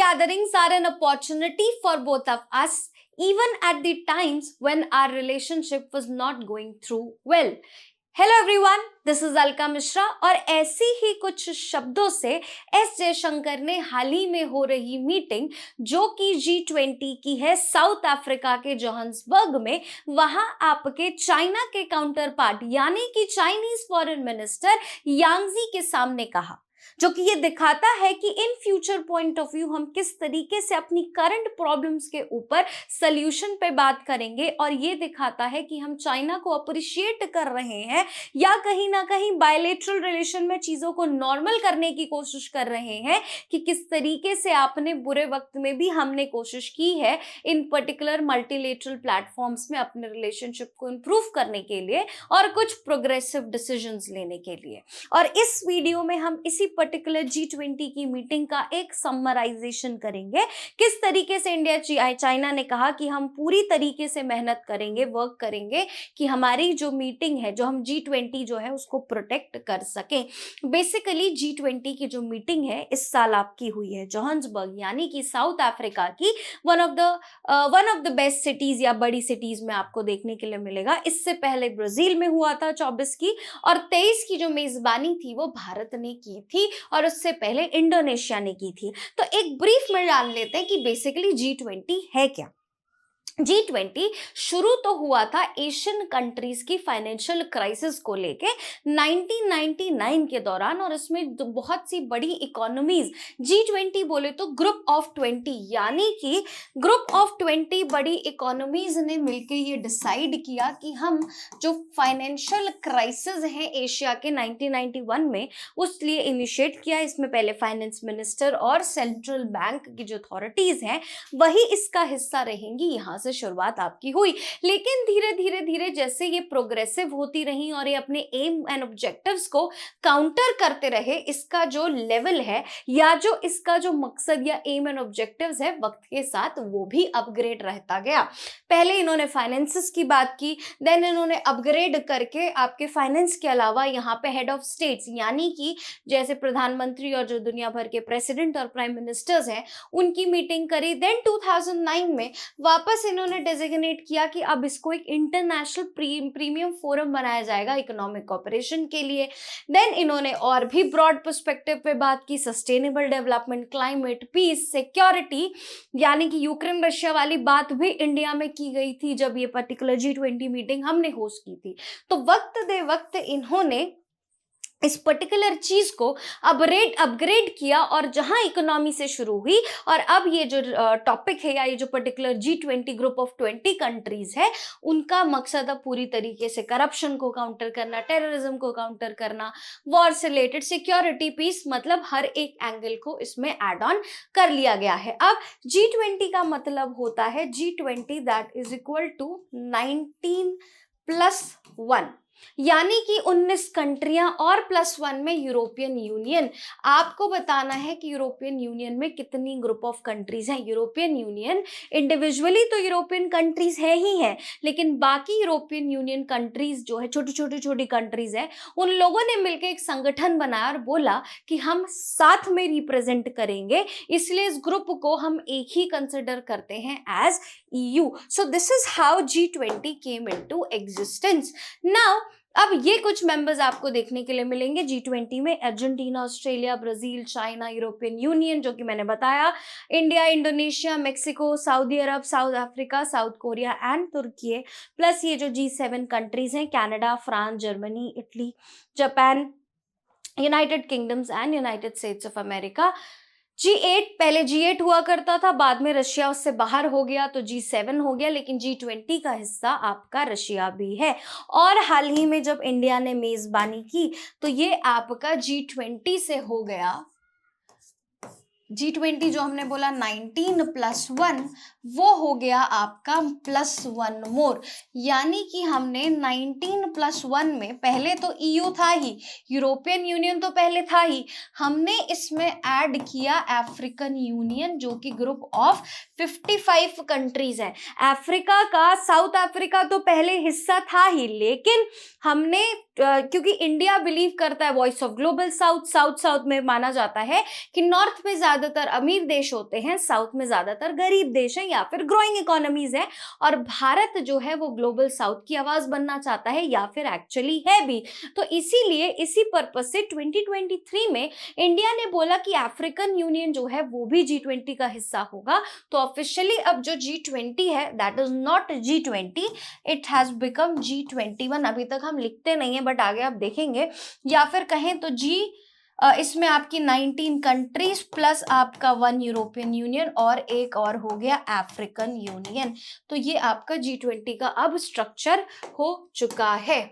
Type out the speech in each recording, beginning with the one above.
gatherings are an opportunity for both of us, even at the times when our relationship was not going through well. Hello everyone, this is Alka Mishra और ऐसी ही कुछ शब्दों से S Jaishankar ने हाल ही में हो रही मीटिंग जो कि G20 की है साउथ अफ्रीका के जोहान्सबर्ग में, वहां आपके चाइना के काउंटर पार्ट यानी कि चाइनीज फॉरेन मिनिस्टर यांग ज़ी के सामने कहा, जो कि ये दिखाता है कि in future point of view हम किस तरीके से अपनी करंट प्रॉब्लम्स के ऊपर सॉल्यूशन पे बात करेंगे। और ये दिखाता है कि हम चाइना को अप्रिशिएट कर रहे हैं या कहीं ना कहीं बायलैटरल रिलेशन में चीजों को नॉर्मल करने की कोशिश कर रहे हैं कि किस तरीके से आपने बुरे वक्त में भी हमने कोशिश की है इन पर्टिकुलर मल्टीलेटरल प्लेटफॉर्म्स में अपने रिलेशनशिप को इंप्रूव करने के लिए और कुछ प्रोग्रेसिव डिसीजंस लेने के लिए। और इस वीडियो में हम इसी पर्टिकुलर G20 की मीटिंग का एक समराइजेशन करेंगे, किस तरीके से इंडिया चाइना ने कहा कि हम पूरी तरीके से मेहनत करेंगे, वर्क करेंगे कि हमारी जो मीटिंग है, जो हम G20 जो है उसको प्रोटेक्ट कर सकें। बेसिकली G20 की जो मीटिंग है इस साल आपकी हुई है जोहान्सबर्ग यानी कि साउथ अफ्रीका की one of the best cities या बड़ी सिटीज में आपको देखने के लिए मिलेगा। इससे पहले ब्राजील में हुआ था 24 की, और 23 की जो मेजबानी थी वो भारत ने की थी और उससे पहले इंडोनेशिया ने की थी। तो एक ब्रीफ में जान लेते हैं कि बेसिकली G20 है क्या। G20 शुरू तो हुआ था एशियन कंट्रीज की फाइनेंशियल क्राइसिस को लेके 1999 के दौरान, और इसमें बहुत सी बड़ी इकोनॉमीज, G20 बोले तो ग्रुप ऑफ 20 यानी कि ग्रुप ऑफ 20 बड़ी इकोनॉमीज ने मिलकर ये डिसाइड किया कि हम जो फाइनेंशियल क्राइसिस है एशिया के 1991 में उस लिए इनिशिएट किया। इसमें पहले फाइनेंस मिनिस्टर और सेंट्रल बैंक की जो अथॉरिटीज हैं वही इसका हिस्सा रहेंगी। यहाँ से शुरुआत आपकी हुई, लेकिन धीरे धीरे जैसे ये प्रोग्रेसिव होती रही और ये अपने एम एंड ऑब्जेक्टिव्स को काउंटर करते रहे, इसका जो लेवल है या जो इसका जो मकसद या एम एंड ऑब्जेक्टिव्स है वक्त के साथ वो भी अपग्रेड रहता गया। पहले इन्होंने फाइनेंसेस की बात की, देन इन्होंने अपग्रेड करके आपके फाइनेंस के अलावा यहाँ पे हेड ऑफ स्टेट्स यानी कि जैसे प्रधानमंत्री और जो दुनिया भर के प्रेसिडेंट और प्राइम मिनिस्टर्स हैं उनकी मीटिंग करी। देन 2009 में वापस इन्होंने डेजिग्नेट किया कि अब इसको एक इंटरनेशनल प्रीमियम फोरम बनाया जाएगा इकोनॉमिक कोऑपरेशन के लिए। देन इन्होंने और भी ब्रॉड पर्सपेक्टिव पे बात की, sustainable development, climate, peace, security, यानी कि यूक्रेन रशिया वाली बात भी इंडिया में की गई थी जब ये पर्टिकुलर G20 मीटिंग हमने होस्ट की थी। तो वक्त दे वक्त इन्होंने इस पर्टिकुलर चीज को अपग्रेड किया और जहां इकोनॉमी से शुरू हुई और अब ये जो टॉपिक है या ये जो particular G20 group of 20 countries है उनका मकसद अब पूरी तरीके से करप्शन को काउंटर करना, टेररिज्म को काउंटर करना, वॉर से रिलेटेड, सिक्योरिटी, पीस, मतलब हर एक एंगल को इसमें एड ऑन कर लिया गया है। अब G20 का मतलब होता है G20 that is equal to 19+1 यानी कि 19 कंट्रियां और +1 में यूरोपियन यूनियन। आपको बताना है कि यूरोपियन यूनियन में कितनी ग्रुप ऑफ कंट्रीज हैं। यूरोपियन यूनियन इंडिविजुअली तो यूरोपियन कंट्रीज है ही है, लेकिन बाकी यूरोपियन यूनियन कंट्रीज जो है छोटी कंट्रीज है, उन लोगों ने मिलकर एक संगठन बनाया और बोला कि हम साथ में रिप्रेजेंट करेंगे, इसलिए इस ग्रुप को हम एक ही कंसिडर करते हैं as EU। So this is how G20 came into existence. Now अब ये कुछ मेंबर्स आपको देखने के लिए मिलेंगे G20 में, Argentina, Australia, Brazil, China, European Union जो कि मैंने बताया, India, Indonesia, Mexico, Saudi Arabia, South Africa, South Korea and Turkey, plus ये जो G7 कंट्रीज हैं, Canada, France, Germany, Italy, Japan, United kingdoms and United States of America. G8 पहले G8 हुआ करता था, बाद में रशिया उससे बाहर हो गया तो G7 हो गया, लेकिन G20 का हिस्सा आपका रशिया भी है। और हाल ही में जब इंडिया ने मेजबानी की तो ये आपका G20 से हो गया, G20 जो हमने बोला 19+1 वो हो गया आपका +1 मोर, यानी कि हमने 19+1 में, पहले तो EU था ही, यूरोपियन यूनियन तो पहले था ही, हमने इसमें ऐड किया अफ्रीकन यूनियन जो कि ग्रुप ऑफ 55 कंट्रीज है। अफ्रीका का, साउथ अफ्रीका तो पहले हिस्सा था ही, लेकिन हमने क्योंकि इंडिया बिलीव करता है वॉइस ऑफ ग्लोबल साउथ में माना जाता है कि नॉर्थ में ज्यादा ज्यादातर अमीर देश होते हैं, साउथ में ज्यादातर गरीब देश है या फिर ग्रोइंग इकोनॉमीज है, और भारत जो है वो ग्लोबल साउथ की आवाज बनना चाहता है या फिर एक्चुअली है भी। तो इसीलिए इसी पर्पज से 2023 में इंडिया ने बोला कि अफ्रीकन यूनियन जो है वो भी G20 का हिस्सा होगा। तो ऑफिशियली अब जो G20 है that is not G20, it has become G21। अभी तक हम लिखते नहीं है बट आगे आप देखेंगे, या फिर कहें तो इसमें आपकी 19 कंट्रीज प्लस आपका 1 यूरोपियन यूनियन और एक और हो गया अफ्रीकन यूनियन। तो ये आपका G20 का अब स्ट्रक्चर हो चुका है।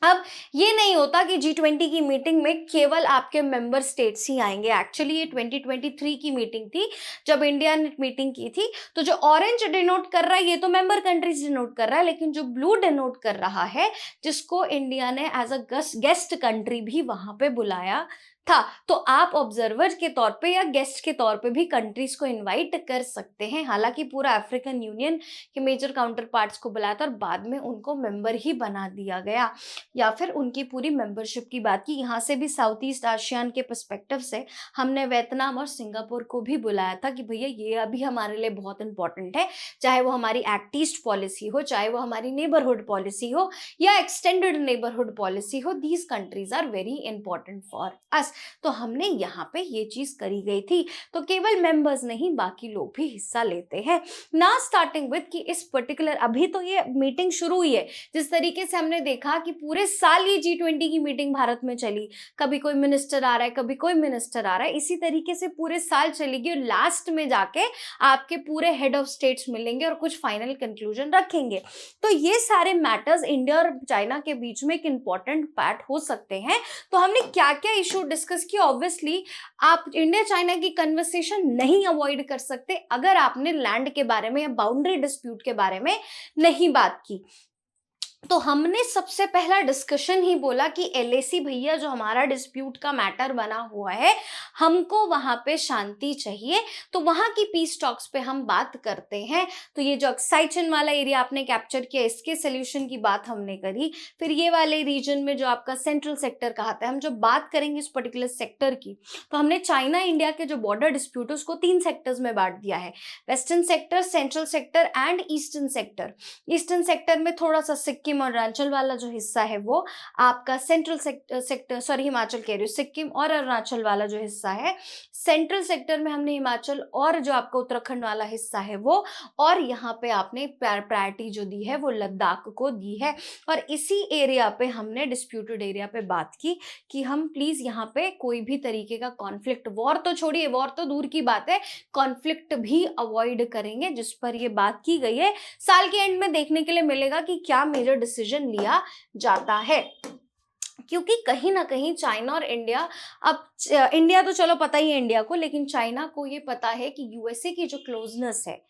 अब ये नहीं होता कि G20 की मीटिंग में केवल आपके मेंबर स्टेट्स ही आएंगे। एक्चुअली ये 2023 की मीटिंग थी जब इंडिया ने मीटिंग की थी। तो जो ऑरेंज डिनोट कर रहा है ये तो मेंबर कंट्रीज डिनोट कर रहा है, लेकिन जो ब्लू डिनोट कर रहा है जिसको इंडिया ने एज अ गेस्ट कंट्री भी वहां पे बुलाया था। तो आप ऑब्जर्वर के तौर पे या गेस्ट के तौर पे भी कंट्रीज को इनवाइट कर सकते हैं। हालांकि पूरा अफ्रीकन यूनियन के मेजर काउंटर पार्ट्स को बुलाया था और बाद में उनको मेंबर ही बना दिया गया, या फिर उनकी पूरी मेंबरशिप की बात की। यहाँ से भी साउथ ईस्ट आसियान के पर्सपेक्टिव से हमने वियतनाम और सिंगापुर को भी बुलाया था कि भैया ये अभी हमारे लिए बहुत इंपॉर्टेंट है, चाहे वो हमारी एक्ट ईस्ट पॉलिसी हो, चाहे वो हमारी नेबरहुड पॉलिसी हो या एक्सटेंडेड नेबरहुड पॉलिसी हो, these countries are very important for us. तो हमने यहाँ पे ये चीज करी गई थी। तो केवल मेंबर्स नहीं बाकी लोग भी हिस्सा लेते हैं ना। स्टार्टिंग विद कि इस पर्टिकुलर अभी तो ये मीटिंग शुरू हुई है, जिस तरीके से हमने देखा कि पूरे साल ये G20 की मीटिंग भारत में चली, कभी कोई मिनिस्टर आ रहा है कभी कोई मिनिस्टर आ रहा है, इसी तरीके से पूरे साल चलेगी और लास्ट में जाके आपके पूरे हेड ऑफ स्टेट्स मिलेंगे और कुछ फाइनल कंक्लूजन रखेंगे। तो ये सारे मैटर्स इंडिया और चाइना के बीच में एक इंपॉर्टेंट पार्ट हो सकते हैं। तो हमने क्या क्या इशू डिस्कस किया। ऑब्वियसली आप इंडिया चाइना की कन्वर्सेशन नहीं अवॉइड कर सकते अगर आपने लैंड के बारे में या बाउंड्री डिस्प्यूट के बारे में नहीं बात की। तो हमने सबसे पहला डिस्कशन ही बोला कि LAC भैया जो हमारा डिस्प्यूट का मैटर बना हुआ है हमको वहां पे शांति चाहिए, तो वहां की पीस टॉक्स पे हम बात करते हैं। तो ये जो एक्साइचन वाला एरिया आपने कैप्चर किया इसके सोल्यूशन की बात हमने करी। फिर ये वाले रीजन में जो आपका सेंट्रल सेक्टर कहता है, हम जब बात करेंगे इस पर्टिकुलर सेक्टर की तो हमने चाइना इंडिया के जो बॉर्डर डिस्प्यूट है उसको 3 सेक्टर्स में बांट दिया है, western sector, central sector and eastern sector. Eastern sector में थोड़ा सा सिक्किम और अरुणाचल वाला जो हिस्सा है वो आपका सेंट्रल सेक्टर सॉरी हिमाचल कह रही हूँ, सिक्किम और अरुणाचल वाला जो हिस्सा है सेंट्रल सेक्टर में हमने हिमाचल और जो आपका उत्तराखंड वाला हिस्सा है वो, और यहाँ पे आपने प्रायोरिटी जो दी है वो लद्दाख को दी है। और इसी एरिया पे हमने डिस्प्यूटेड एरिया पे बात की कि हम प्लीज यहाँ पे कोई भी तरीके का कॉन्फ्लिक्ट, वॉर तो छोड़िए, वॉर तो दूर की बात है, कॉन्फ्लिक्ट भी अवॉइड करेंगे, जिस पर ये बात की गई है। साल के एंड में देखने के लिए मिलेगा कि क्या मेजर डिसीजन लिया जाता है, क्योंकि कहीं ना कहीं चाइना और इंडिया, अब इंडिया तो चलो पता ही है इंडिया को, लेकिन चाइना को ये पता है कि USA की जो क्लोजनेस है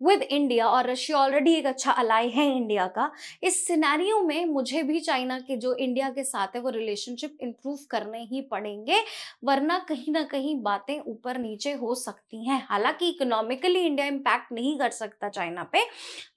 विद इंडिया और रशिया ऑलरेडी एक अच्छा अलाई है इंडिया का, इस सिनेरियो में मुझे भी चाइना के जो इंडिया के साथ है वो रिलेशनशिप इंप्रूव करने ही पड़ेंगे, वरना कहीं ना कहीं बातें ऊपर नीचे हो सकती हैं। हालांकि इकोनॉमिकली इंडिया इम्पैक्ट नहीं कर सकता चाइना पे,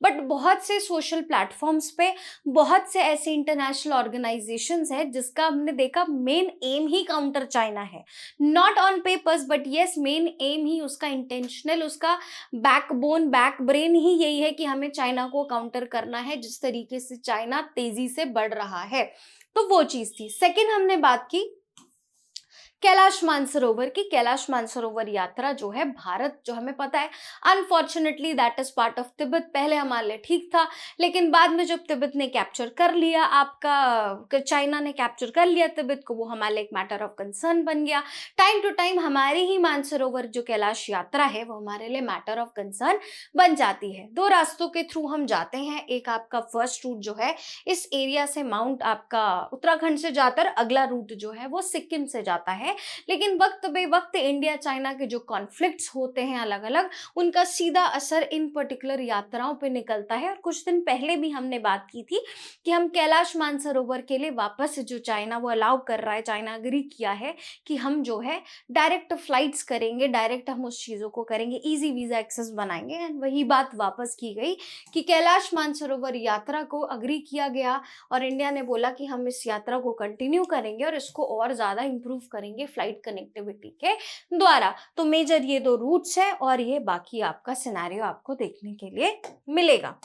बट बहुत से सोशल प्लेटफॉर्म्स पे बहुत से ऐसे इंटरनेशनल ऑर्गेनाइजेशंस है जिसका हमने देखा मेन एम ही काउंटर चाइना है, not on papers but yes main aim ही उसका इंटेंशनल, उसका बैकबोन बैक ब्रेन ही यही है कि हमें चाइना को काउंटर करना है, जिस तरीके से चाइना तेजी से बढ़ रहा है। तो वो चीज थी। सेकंड हमने बात की कैलाश मानसरोवर की। कैलाश मानसरोवर यात्रा जो है भारत, जो हमें पता है unfortunately that is part of Tibet, पहले हमारे लिए ठीक था लेकिन बाद में जब तिब्बत ने कैप्चर कर लिया, आपका चाइना ने कैप्चर कर लिया तिब्बत को, वो हमारे लिए एक मैटर ऑफ कंसर्न बन गया। टाइम टू टाइम हमारी ही मानसरोवर जो कैलाश यात्रा है वो हमारे लिए मैटर ऑफ कंसर्न बन जाती है। 2 रास्तों के थ्रू हम जाते हैं, एक आपका फर्स्ट रूट जो है इस एरिया से माउंट आपका उत्तराखंड से जाता है, अगला रूट जो है वो सिक्किम से जाता है। लेकिन वक्त बे वक्त इंडिया चाइना के जो कॉन्फ्लिक्ट्स होते हैं अलग अलग, उनका सीधा असर इन पर्टिकुलर यात्राओं पे निकलता है। और कुछ दिन पहले भी हमने बात की थी कि हम कैलाश मानसरोवर के लिए वापस जो चाइना वो अलाउ कर रहा है, चाइना एग्री किया है कि हम जो है डायरेक्ट फ्लाइट्स करेंगे, डायरेक्ट हम उस चीजों को करेंगे, इजी वीजा एक्सेस बनाएंगे। एंड वही बात वापस की गई कि कैलाश मानसरोवर यात्रा को अग्री किया गया और इंडिया ने बोला कि हम इस यात्रा को कंटिन्यू करेंगे और इसको और ज्यादा इंप्रूव करेंगे मिलेंगे फ्लाइट कनेक्टिविटी के द्वारा। तो मेजर ये दो रूट्स है और ये बाकी आपका सिनेरियो आपको देखने के लिए मिलेगा।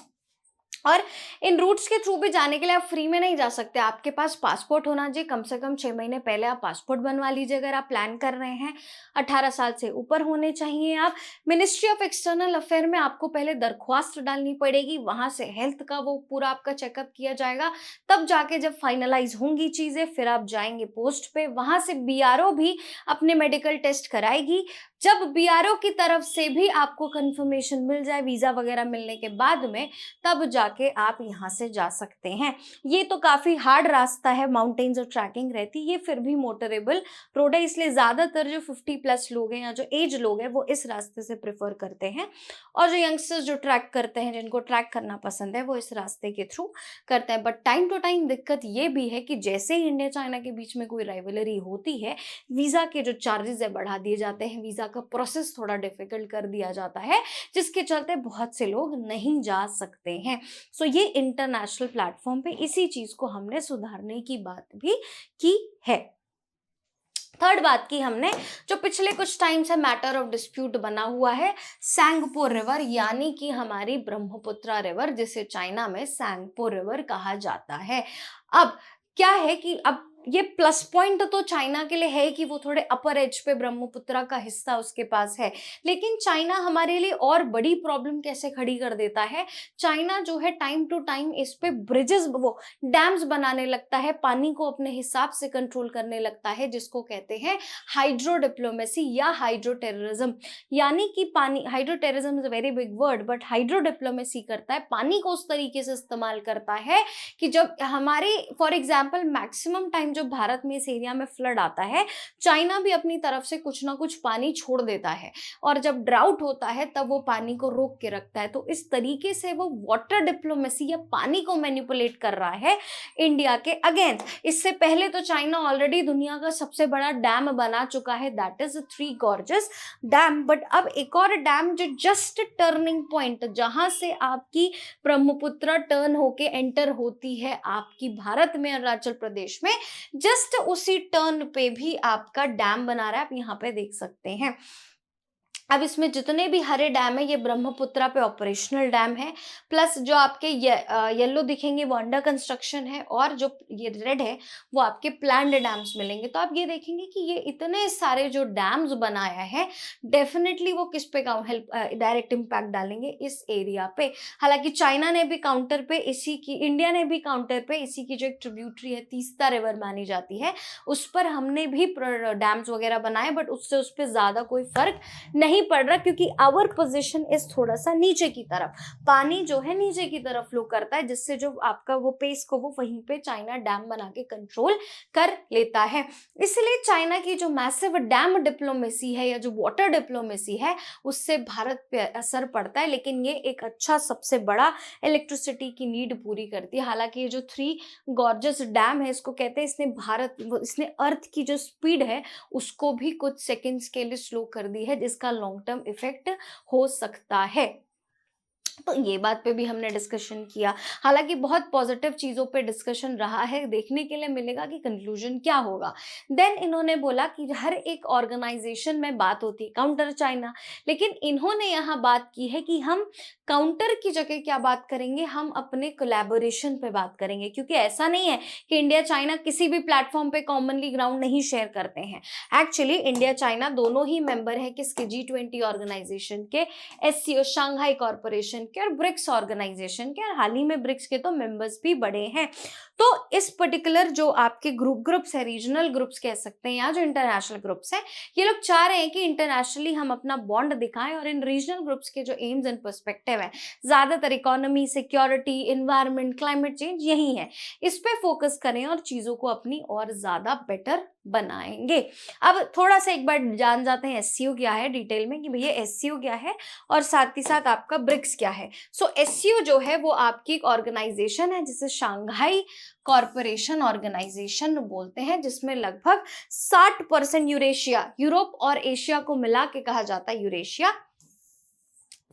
और इन रूट्स के थ्रू भी जाने के लिए आप फ्री में नहीं जा सकते, आपके पास पासपोर्ट होना चाहिए। कम से कम 6 महीने पहले आप पासपोर्ट बनवा लीजिए अगर आप प्लान कर रहे हैं। 18 साल से ऊपर होने चाहिए आप। मिनिस्ट्री ऑफ एक्सटर्नल अफेयर में आपको पहले दरख्वास्त डालनी पड़ेगी, वहां से हेल्थ का वो पूरा आपका चेकअप किया जाएगा, तब जाके जब फाइनलाइज होंगी चीजें फिर आप जाएंगे पोस्ट पे। वहां से बीआरओ भी अपने मेडिकल टेस्ट कराएगी। जब बीआरओ की तरफ से भी आपको कंफर्मेशन मिल जाए वीजा वगैरह मिलने के बाद में, तब जाके आप यहाँ से जा सकते हैं। ये तो काफी हार्ड रास्ता है, माउंटेन्स और ट्रैकिंग रहती है, ये फिर भी मोटरेबल रोड है, इसलिए ज्यादातर जो 50+ लोग हैं या जो एज लोग हैं वो इस रास्ते से प्रेफर करते हैं। और जो यंगस्टर्स जो ट्रैक करते हैं, जिनको ट्रैक करना पसंद है, वो इस रास्ते के थ्रू करते हैं। बट टाइम टू टाइम दिक्कत ये भी है कि जैसे ही इंडिया चाइना के बीच में कोई राइवलरी होती है, वीजा के जो चार्जेस है बढ़ा दिए जाते हैं, वीजा का प्रोसेस थोड़ा डिफिकल्ट कर दिया जाता है, जिसके चलते बहुत से लोग नहीं जा सकते हैं। सो ये इंटरनेशनल प्लेटफॉर्म पे इसी चीज को हमने सुधारने की बात भी की है। थर्ड बात की हमने, जो पिछले कुछ टाइम से मैटर ऑफ डिस्प्यूट बना हुआ है, सैंगपो रिवर यानी कि हमारी ब्रह्मपुत्रा रिवर, जिसे चाइना में सैंगपो रिवर कहा जाता है। अब क्या है कि अब ये प्लस पॉइंट तो चाइना के लिए है कि वो थोड़े अपर एज पे ब्रह्मपुत्रा का हिस्सा उसके पास है, लेकिन चाइना हमारे लिए और बड़ी प्रॉब्लम कैसे खड़ी कर देता है। चाइना जो है टाइम टू टाइम इस पे ब्रिजेस, वो डैम्स बनाने लगता है, पानी को अपने हिसाब से कंट्रोल करने लगता है, जिसको कहते हैं हाइड्रो डिप्लोमेसी या हाइड्रो टेररिज्म। यानी कि पानी, hydro terrorism is a very big word, but hydro diplomacy करता है, पानी को उस तरीके से इस्तेमाल करता है कि जब हमारे फॉर एग्जाम्पल मैक्सिमम टाइम जब भारत में इस एरिया में फ्लड आता है, चाइना भी अपनी तरफ से कुछ ना कुछ पानी छोड़ देता है, और जब ड्राउट होता है तब वो पानी को रोक के रखता है। तो इस तरीके से वो वाटर डिप्लोमेसी या पानी को मैनिपुलेट कर रहा है इंडिया के अगेंस्ट। इससे पहले तो चाइना ऑलरेडी दुनिया का सबसे बड़ा डैम बना चुका है, that is three gorges dam. But अब एक और डैम जो जस्ट टर्निंग पॉइंट, जहां से आपकी ब्रह्मपुत्रा टर्न होके एंटर होती है आपकी भारत में अरुणाचल प्रदेश में, जस्ट उसी टर्न पे भी आपका डैम बना रहा है, आप यहाँ पे देख सकते हैं। अब इसमें जितने भी हरे डैम है ये ब्रह्मपुत्रा पे ऑपरेशनल डैम है, प्लस जो आपके येलो दिखेंगे वो अंडर कंस्ट्रक्शन है, और जो ये रेड है वो आपके प्लान्ड डैम्स मिलेंगे। तो आप ये देखेंगे कि ये इतने सारे जो डैम्स बनाया है, डेफिनेटली वो किस पे हेल्प डायरेक्ट इम्पैक्ट डालेंगे इस एरिया पे। हालांकि चाइना ने भी काउंटर पे इसी की, इंडिया ने भी काउंटर पे इसी की जो एक ट्रिब्यूटरी है तीस्ता रिवर मानी जाती है, उस पर हमने भी डैम्स वगैरह बनाए, बट उससे उस पर ज्यादा कोई फर्क नहीं पड़ रहा, क्योंकि आवर पोजीशन इज थोड़ा सा नीचे की तरफ, पानी जो है नीचे की तरफ फ्लो करता है, जिससे जो आपका वो पेस को वो वहीं पे चाइना डैम बना के कंट्रोल कर लेता है। इसलिए चाइना की जो मैसिव डैम डिप्लोमेसी है या जो वाटर डिप्लोमेसी है, उससे भारत पे असर पड़ता है, लेकिन ये एक अच्छा सबसे बड़ा इलेक्ट्रिसिटी की नीड पूरी करती है। हालांकि ये जो थ्री गॉर्जस डैम है, इसको कहते हैं, इसने अर्थ की जो स्पीड है उसको भी कुछ सेकेंड्स के लिए स्लो कर दी है, जिसका लॉन्ग टर्म इफेक्ट हो सकता है। तो ये बात पे भी हमने डिस्कशन किया। हालांकि बहुत पॉजिटिव चीज़ों पे डिस्कशन रहा है, देखने के लिए मिलेगा कि कंक्लूजन क्या होगा। देन इन्होंने बोला कि हर एक ऑर्गेनाइजेशन में बात होती है काउंटर चाइना, लेकिन इन्होंने यहाँ बात की है कि हम काउंटर की जगह क्या बात करेंगे, हम अपने कोलैबोरेशन पे बात करेंगे, क्योंकि ऐसा नहीं है कि इंडिया चाइना किसी भी प्लेटफॉर्म पे कॉमनली ग्राउंड नहीं शेयर करते हैं। एक्चुअली इंडिया चाइना दोनों ही मेंबर है किसके, G20 ऑर्गेनाइजेशन के, SCO शांघाई कॉर्पोरेशन के, और ब्रिक्स ऑर्गेनाइजेशन के, और हाल ही में ब्रिक्स के तो मेंबर्स भी बढ़े हैं। तो इस पर्टिकुलर जो आपके ग्रुप्स है, रीजनल ग्रुप्स कह सकते हैं या जो इंटरनेशनल ग्रुप्स हैं, ये लोग चाह रहे हैं कि इंटरनेशनली हम अपना बॉन्ड दिखाएं, और इन रीजनल ग्रुप्स के जो एम्स एंड पर्सपेक्टिव है, ज्यादातर economy, security, environment, climate change यही है, इस पे फोकस करें और चीजों को अपनी और ज्यादा बेटर बनाएंगे। अब थोड़ा सा एक बार जान जाते हैं SCO क्या है डिटेल में, कि भैया SCO क्या है और साथ ही साथ आपका ब्रिक्स क्या है। सो SCO जो है वो आपकी एक ऑर्गेनाइजेशन है जिसे शांघाई कॉर्पोरेशन ऑर्गेनाइजेशन बोलते हैं, जिसमें लगभग 60% यूरेशिया, यूरोप और एशिया को मिला के कहा जाता है यूरेशिया,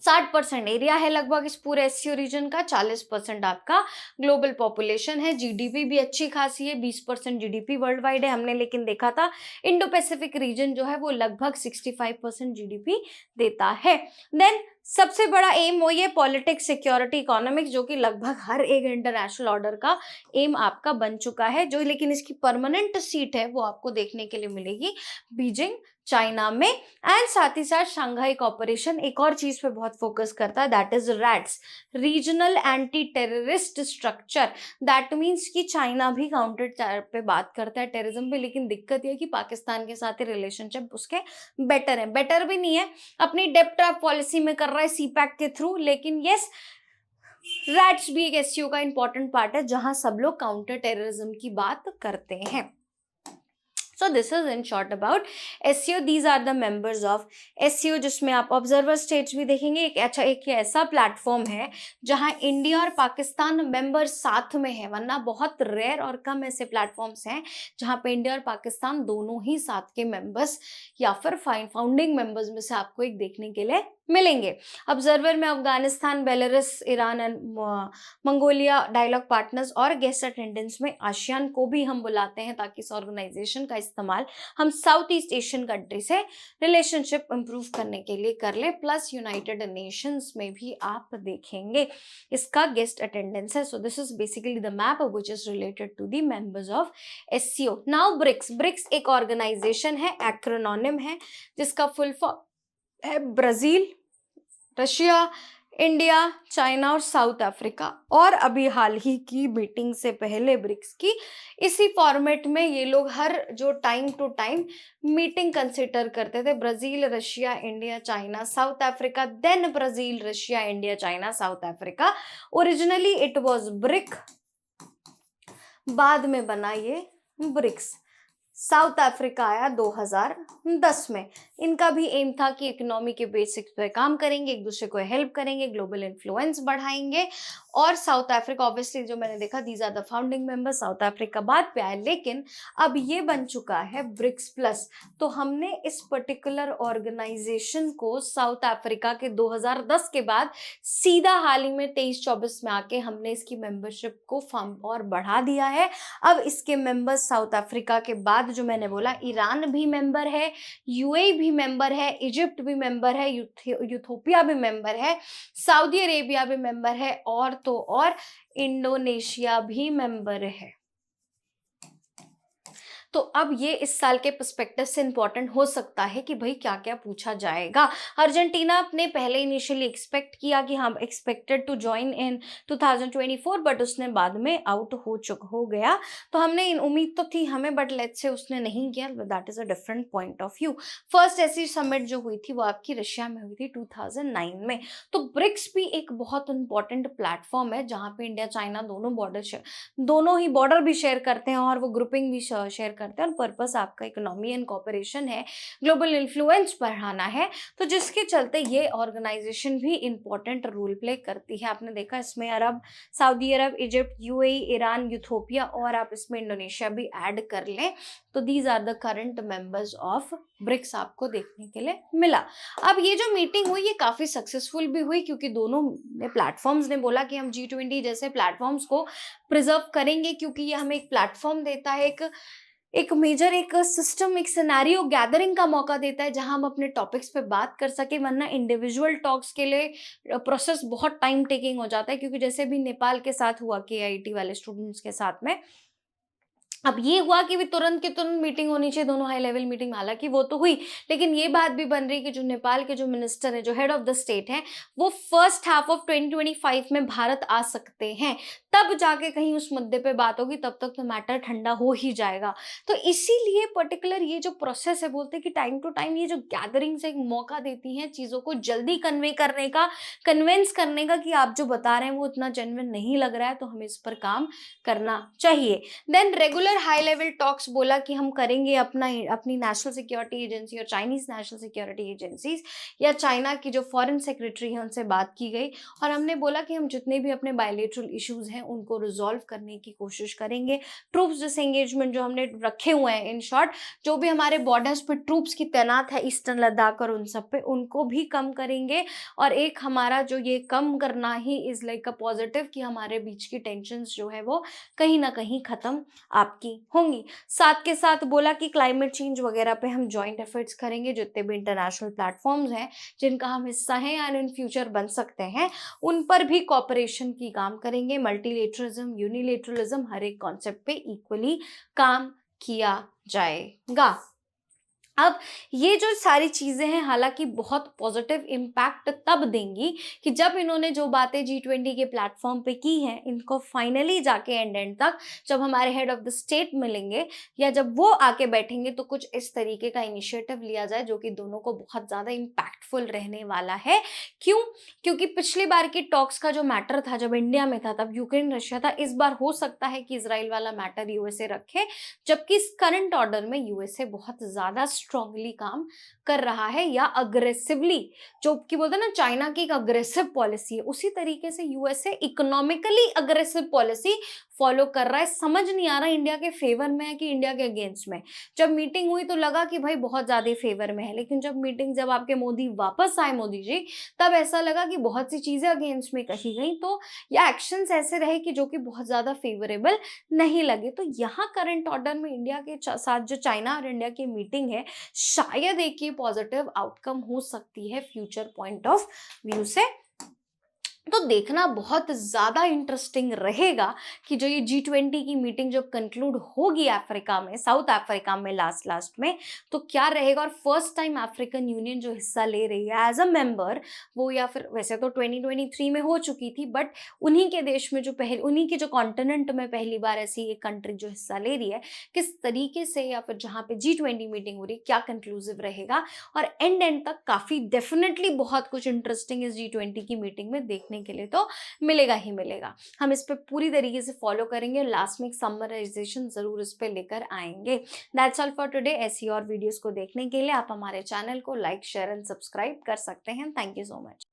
60% एरिया है लगभग इस पूरे एससीओ रीजन का, 40% आपका ग्लोबल पॉपुलेशन है, जीडीपी भी अच्छी खासी है, 20% जीडीपी वर्ल्ड वाइड है हमने लेकिन देखा था। इंडो पैसिफिक रीजन जो है वो लगभग 65% जीडीपी देता है। देन सबसे बड़ा एम वो ये पॉलिटिक्स, सिक्योरिटी, इकोनॉमिक्स, जो कि लगभग हर एक इंटरनेशनल ऑर्डर का एम आपका बन चुका है, जो लेकिन इसकी परमानेंट सीट है वो आपको देखने के लिए मिलेगी बीजिंग चाइना में। एंड साथ ही साथ शंघाई कॉर्पोरेशन एक और चीज पे बहुत फोकस करता है, that is rats, regional anti terrorist structure. That means कि चाइना भी काउंटर टेरर पे बात करता है, टेररिज्म पे, लेकिन दिक्कत यह है कि पाकिस्तान के साथ ही रिलेशनशिप उसके बेटर है, बेटर भी नहीं है, अपनी डेप्ट ट्रैप पॉलिसी में कर रहा है सीपैक के थ्रू, लेकिन यस रैट्स भी एक एससीओ का इंपॉर्टेंट पार्ट है जहां सब लोग काउंटर टेररिज्म की बात करते हैं। So this is in short about SEO. These are the members of SEO, जिसमें आप ऑब्जर्वर स्टेट्स भी देखेंगे। एक ऐसा प्लेटफॉर्म है जहां इंडिया और पाकिस्तान मेंबर साथ में है, वरना बहुत रेयर और कम ऐसे प्लेटफॉर्म्स हैं जहां पे इंडिया और पाकिस्तान दोनों ही साथ के मेंबर्स या फिर फाउंडिंग मेंबर्स में से आपको एक देखने के लिए मिलेंगे। ऑब्जर्वर में Afghanistan, Belarus, Iran and Mongolia dialogue partners, और गेस्ट अटेंडेंस में आसियान को भी हम बुलाते हैं ताकि इस ऑर्गेनाइजेशन का इस्तेमाल हम साउथ ईस्ट एशियन कंट्री से रिलेशनशिप इंप्रूव करने के लिए कर ले। प्लस यूनाइटेड नेशंस में भी आप देखेंगे इसका गेस्ट अटेंडेंस है। So this is basically the map which is related to the members of SCO. Now BRICS, BRICS एक ऑर्गेनाइजेशन है, एक्रोनोनिम है, जिसका फुल फॉर्म है ब्राजील, रशिया, इंडिया, चाइना और साउथ अफ्रीका। और अभी हाल ही की मीटिंग से पहले ब्रिक्स की इसी फॉर्मेट में ये लोग हर जो time to time meeting consider करते थे, Brazil, Russia, India, China, South Africa, then Brazil, Russia, India, China, South Africa. Originally it was BRIC, बाद में बना ये ब्रिक्स। साउथ अफ्रीका आया 2010 में। इनका भी एम था कि इकोनॉमी के बेसिक्स पे काम करेंगे, एक दूसरे को हेल्प करेंगे, ग्लोबल इन्फ्लुएंस बढ़ाएंगे। और साउथ अफ्रीका ऑब्वियसली जो मैंने देखा, these are the founding member, South Africa बाद पे आया, लेकिन अब ये बन चुका है ब्रिक्स प्लस। तो हमने इस पर्टिकुलर ऑर्गेनाइजेशन को साउथ अफ्रीका के 2010 के बाद सीधा हाल ही में 23-24 में आके हमने इसकी मेंबरशिप को फॉर्म और बढ़ा दिया है। अब इसके मेंबर्स साउथ अफ्रीका के बाद जो मैंने बोला, ईरान भी मेंबर है, यूएई भी मेंबर है, इजिप्ट भी मेंबर है, यूथोपिया भी मेंबर है, सऊदी अरेबिया भी मेंबर है, और तो और इंडोनेशिया भी मेंबर है। तो अब ये इस साल के पर्सपेक्टिव से इंपॉर्टेंट हो सकता है कि भाई क्या क्या पूछा जाएगा। अर्जेंटीना ने पहले इनिशियली एक्सपेक्ट किया कि हम expected to join in 2024, but उसने बाद में आउट हो गया। तो हमने उम्मीद तो थी हमें, बट लेट्स से उसने नहीं किया, that is a different point of view. First ऐसी समिट जो हुई थी वो आपकी रशिया में हुई थी 2009 में। तो ब्रिक्स भी एक बहुत इंपॉर्टेंट प्लेटफॉर्म है जहाँ पे इंडिया चाइना दोनों ही बॉर्डर भी शेयर करते हैं और वो ग्रुपिंग भी शेयर करते हैं, और पर्पस आपका इकोनॉमी एंड कॉपरेशन है, ग्लोबल इन्फ्लुएंस बढ़ाना है। तो जिसके चलते ये ऑर्गेनाइजेशन भी इंपॉर्टेंट रोल प्ले करती है। आपने देखा इसमें Arab, Saudi Arabia, Egypt, UAE, Iran, Ethiopia, और आप इसमें इंडोनेशिया भी ऐड कर लें। तो these are the current members of BRICS आपको देखने के लिए मिला। अब ये जो मीटिंग हुई ये काफी सक्सेसफुल भी हुई, क्योंकि दोनों प्लेटफॉर्म्स ने बोला कि हम G20 जैसे प्लेटफॉर्म्स को प्रिजर्व करेंगे, क्योंकि ये हमें एक प्लेटफॉर्म देता है, एक मेजर एक सिस्टम, एक सिनेरियो गैदरिंग का मौका देता है जहां हम अपने टॉपिक्स पे बात कर सके। वरना इंडिविजुअल टॉक्स के लिए प्रोसेस बहुत टाइम टेकिंग हो जाता है, क्योंकि जैसे भी नेपाल के साथ हुआ KIT वाले स्टूडेंट्स के साथ में, अब ये हुआ कि भी तुरंत के तुरंत मीटिंग होनी चाहिए, दोनों हाई लेवल मीटिंग, हालांकि वो तो हुई, लेकिन ये बात भी बन रही कि जो नेपाल के जो मिनिस्टर है, जो हेड ऑफ द स्टेट है, वो फर्स्ट हाफ ऑफ 2025 में भारत आ सकते हैं, तब जाके कहीं उस मुद्दे पे बात होगी, तब तक तो मैटर ठंडा हो ही जाएगा। तो इसीलिए पर्टिकुलर ये जो प्रोसेस है, बोलते हैं कि टाइम टू टाइम ये जो गैदरिंग्स एक मौका देती हैं चीज़ों को जल्दी कन्वे करने का, कन्विंस करने का कि आप जो बता रहे हैं वो इतना जेन्युइन नहीं लग रहा है, तो हमें इस पर काम करना चाहिए। Then regular regular high level talks बोला कि हम करेंगे अपनी नेशनल सिक्योरिटी एजेंसी और चाइनीज नेशनल सिक्योरिटी एजेंसीज या चाइना की जो फॉरेन सेक्रेटरी है उनसे बात की गई और हमने बोला कि हम जितने भी अपने बायलेटरल इश्यूज हैं उनको रिजॉल्व करने की कोशिश करेंगे। ट्रूप्स डिसएंगेजमेंट जो हमने रखे हुए हैं, इन शॉर्ट जो भी हमारे बॉर्डर्स पे ट्रूप्स की तैनात है ईस्टर्न लद्दाख और उन सब पे, उनको भी कम करेंगे। और एक हमारा जो ये कम करना he is like a positive कि हमारे बीच की टेंशन्स जो है वो कहीं ना कहीं खत्म आपकी होंगी। साथ के साथ बोला कि क्लाइमेट चेंज वगैरह पे हम जॉइंट एफर्ट्स करेंगे, जितने भी इंटरनेशनल प्लेटफॉर्म्स हैं जिनका हम हिस्सा हैं एंड इन फ्यूचर बन सकते हैं उन पर भी कॉपरेशन की काम करेंगे। मल्टीलेटरलिज्म, यूनिलेटरलिज्म, हर एक कॉन्सेप्ट पे इक्वली काम किया जाएगा। अब ये जो सारी चीजें हैं हालांकि बहुत पॉजिटिव इम्पैक्ट तब देंगी कि जब इन्होंने जो बातें G20 के प्लेटफॉर्म पे की हैं इनको फाइनली जाके एंड तक जब हमारे हेड ऑफ द स्टेट मिलेंगे या जब वो आके बैठेंगे तो कुछ इस तरीके का इनिशिएटिव लिया जाए जो कि दोनों को बहुत ज्यादा इम्पैक्टफुल रहने वाला है। क्यों? क्योंकि पिछली बार की टॉक्स का जो मैटर था जब इंडिया में था तब यूक्रेन रशिया था, इस बार हो सकता है कि इजराइल वाला मैटर यूएसए रखे, जबकि इस करंट ऑर्डर में यूएसए बहुत ज्यादा स्ट्रांगली काम कर रहा है या अग्रेसिवली, जो कि बोलते हैं ना चाइना की एक अग्रेसिव पॉलिसी है उसी तरीके से USA economically aggressive policy follow कर रहा है। समझ नहीं आ रहा इंडिया के फेवर में है कि इंडिया के अगेंस्ट में। जब मीटिंग हुई तो लगा कि भाई बहुत ज्यादा फेवर में है, लेकिन जब आपके मोदी वापस आए मोदी जी, तब ऐसा लगा कि बहुत सी चीजें अगेंस्ट में कही गई तो या एक्शंस ऐसे रहे कि जो कि बहुत ज्यादा फेवरेबल नहीं लगे। तो यहाँ करंट ऑर्डर में इंडिया के साथ जो चाइना और इंडिया की मीटिंग है शायद एक ही पॉजिटिव आउटकम हो सकती है फ्यूचर पॉइंट ऑफ व्यू से। तो देखना बहुत ज्यादा इंटरेस्टिंग रहेगा कि जो ये G20 की मीटिंग जब कंक्लूड होगी अफ्रीका में, साउथ अफ्रीका में लास्ट में, तो क्या रहेगा। और फर्स्ट टाइम अफ्रीकन यूनियन जो हिस्सा ले रही है एज अ मेंबर, वो या फिर वैसे तो 2023 में हो चुकी थी बट उन्हीं के देश में उन्हीं के जो कॉन्टिनेंट में पहली बार ऐसी एक कंट्री जो हिस्सा ले रही है, किस तरीके से या फिर जहाँ पे G20 मीटिंग हो रही है क्या कंक्लूसिव रहेगा। और एंड तक काफी डेफिनेटली बहुत कुछ इंटरेस्टिंग इस G20 की मीटिंग में देखने के लिए तो मिलेगा ही मिलेगा। हम इस पे पूरी तरीके से फॉलो करेंगे, लास्ट में एक समराइजेशन जरूर इस पे लेकर आएंगे। That's all for today. ऐसी और वीडियोस को देखने के लिए आप हमारे चैनल को लाइक, शेयर एंड सब्सक्राइब कर सकते हैं। Thank you so much.